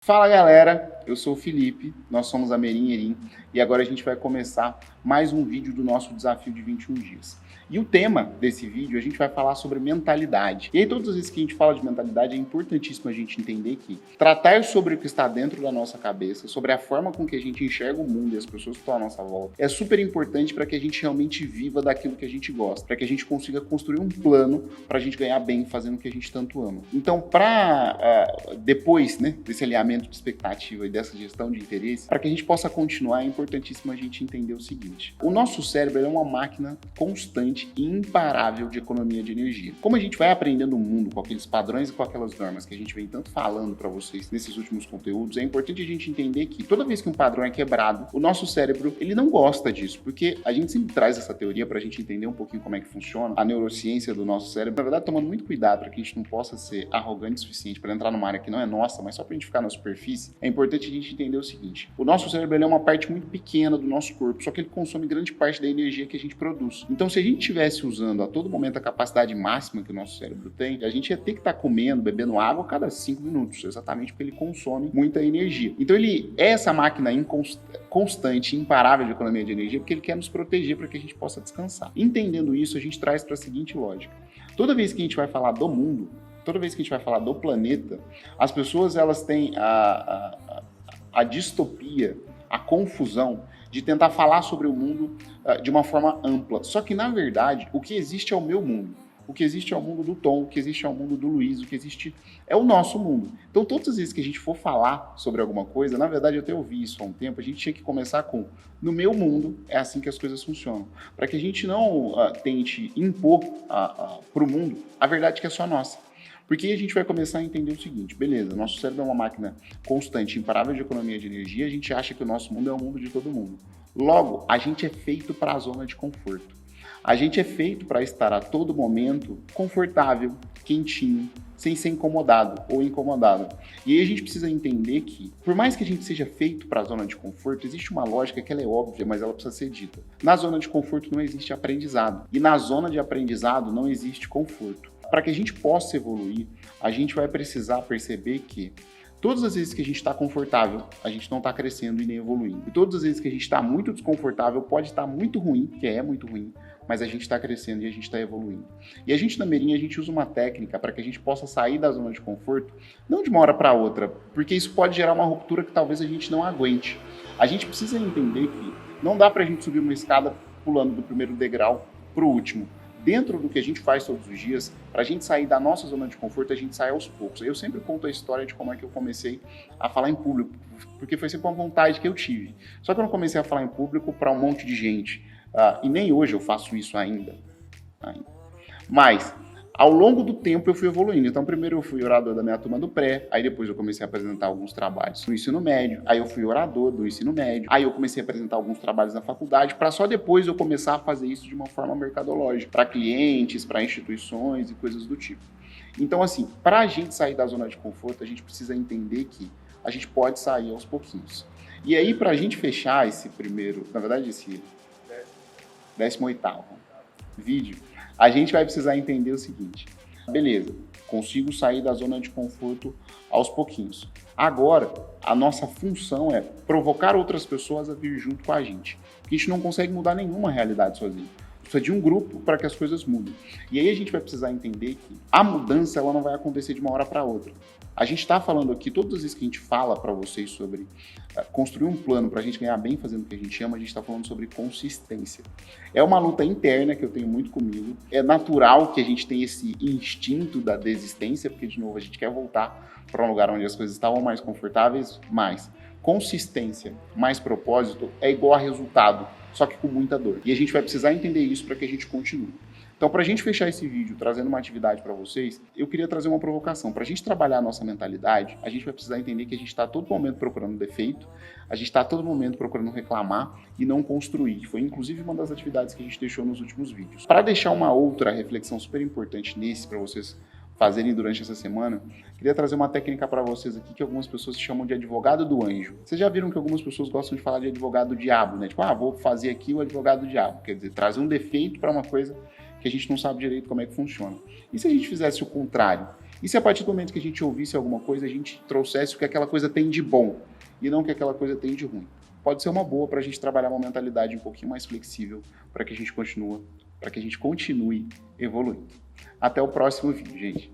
Fala galera, eu sou o Felipe, nós somos a Merim Erim e agora a gente vai começar mais um vídeo do nosso desafio de 21 dias. E o tema desse vídeo a gente vai falar sobre mentalidade. E aí todas as vezes que a gente fala de mentalidade é importantíssimo a gente entender que tratar sobre o que está dentro da nossa cabeça, sobre a forma com que a gente enxerga o mundo e as pessoas que estão à nossa volta, é super importante para que a gente realmente viva daquilo que a gente gosta, para que a gente consiga construir um plano para a gente ganhar bem fazendo o que a gente tanto ama. Então, depois desse alinhamento de expectativa e dessa gestão de interesse, para que a gente possa continuar, é importantíssimo a gente entender o seguinte: o nosso cérebro é uma máquina constante e imparável de economia de energia. Como a gente vai aprendendo o mundo com aqueles padrões e com aquelas normas que a gente vem tanto falando para vocês nesses últimos conteúdos, é importante a gente entender que toda vez que um padrão é quebrado, o nosso cérebro ele não gosta disso, porque a gente sempre traz essa teoria para a gente entender um pouquinho como é que funciona a neurociência do nosso cérebro, na verdade tomando muito cuidado para que a gente não possa ser arrogante o suficiente para entrar numa área que não é nossa, mas só para a gente ficar na superfície. É importante a gente entender o seguinte: o nosso cérebro ele é uma parte muito pequena do nosso corpo, só que ele consome grande parte da energia que a gente produz. Então, se a gente estivesse usando a todo momento a capacidade máxima que o nosso cérebro tem, a gente ia ter que estar comendo, bebendo água a cada 5 minutos, exatamente porque ele consome muita energia. Então, ele é essa máquina constante, imparável de economia de energia, porque ele quer nos proteger para que a gente possa descansar. Entendendo isso, a gente traz para a seguinte lógica: toda vez que a gente vai falar do mundo, toda vez que a gente vai falar do planeta, as pessoas elas têm a distopia, a confusão de tentar falar sobre o mundo de uma forma ampla. Só que, na verdade, o que existe é o meu mundo. O que existe é o mundo do Tom, o que existe é o mundo do Luiz, o que existe é o nosso mundo. Então, todas as vezes que a gente for falar sobre alguma coisa, na verdade, eu até ouvi isso há um tempo, a gente tinha que começar com: no meu mundo é assim que as coisas funcionam. Para que a gente não tente impor para o mundo a verdade que é só nossa. Porque a gente vai começar a entender o seguinte: beleza, nosso cérebro é uma máquina constante, imparável de economia de energia, a gente acha que o nosso mundo é o mundo de todo mundo. Logo, a gente é feito para a zona de conforto. A gente é feito para estar a todo momento confortável, quentinho, sem ser incomodado ou incomodado. E aí a gente precisa entender que, por mais que a gente seja feito para a zona de conforto, existe uma lógica que ela é óbvia, mas ela precisa ser dita. Na zona de conforto não existe aprendizado. E na zona de aprendizado não existe conforto. Para que a gente possa evoluir, a gente vai precisar perceber que todas as vezes que a gente está confortável, a gente não está crescendo e nem evoluindo. E todas as vezes que a gente está muito desconfortável, pode estar muito ruim, que é muito ruim, mas a gente está crescendo e a gente está evoluindo. E a gente na Merim, a gente usa uma técnica para que a gente possa sair da zona de conforto, não de uma hora para outra, porque isso pode gerar uma ruptura que talvez a gente não aguente. A gente precisa entender que não dá para a gente subir uma escada pulando do primeiro degrau para o último. Dentro do que a gente faz todos os dias, para a gente sair da nossa zona de conforto, a gente sai aos poucos. Eu sempre conto a história de como é que eu comecei a falar em público, porque foi sempre uma vontade que eu tive. Só que eu não comecei a falar em público para um monte de gente, e nem hoje eu faço isso ainda. Mas, ao longo do tempo eu fui evoluindo. Então, primeiro eu fui orador da minha turma do pré, aí depois eu comecei a apresentar alguns trabalhos no ensino médio, aí eu fui orador do ensino médio, aí eu comecei a apresentar alguns trabalhos na faculdade, para só depois eu começar a fazer isso de uma forma mercadológica, para clientes, para instituições e coisas do tipo. Então, assim, para a gente sair da zona de conforto, a gente precisa entender que a gente pode sair aos pouquinhos. E aí, para a gente fechar esse primeiro, na verdade, esse 18º vídeo, a gente vai precisar entender o seguinte: beleza, consigo sair da zona de conforto aos pouquinhos. Agora, a nossa função é provocar outras pessoas a vir junto com a gente. Porque a gente não consegue mudar nenhuma realidade sozinho. Precisa de um grupo para que as coisas mudem. E aí a gente vai precisar entender que a mudança ela não vai acontecer de uma hora para outra. A gente está falando aqui, todas as vezes que a gente fala para vocês sobre construir um plano para a gente ganhar bem fazendo o que a gente ama, a gente está falando sobre consistência. É uma luta interna que eu tenho muito comigo. É natural que a gente tenha esse instinto da desistência, porque, de novo, a gente quer voltar para um lugar onde as coisas estavam mais confortáveis, mas consistência mais propósito é igual a resultado, só que com muita dor. E a gente vai precisar entender isso para que a gente continue. Então, para a gente fechar esse vídeo trazendo uma atividade para vocês, eu queria trazer uma provocação. Para a gente trabalhar a nossa mentalidade, a gente vai precisar entender que a gente está a todo momento procurando defeito, a gente está a todo momento procurando reclamar e não construir. Foi inclusive uma das atividades que a gente deixou nos últimos vídeos. Para deixar uma outra reflexão super importante nesse para vocês fazerem durante essa semana, queria trazer uma técnica para vocês aqui que algumas pessoas chamam de advogado do anjo. Vocês já viram que algumas pessoas gostam de falar de advogado do diabo, né? Tipo, vou fazer aqui o advogado do diabo. Quer dizer, trazer um defeito para uma coisa que a gente não sabe direito como é que funciona. E se a gente fizesse o contrário? E se a partir do momento que a gente ouvisse alguma coisa, a gente trouxesse o que aquela coisa tem de bom e não o que aquela coisa tem de ruim? Pode ser uma boa para a gente trabalhar uma mentalidade um pouquinho mais flexível para que a gente continue evoluindo. Até o próximo vídeo, gente.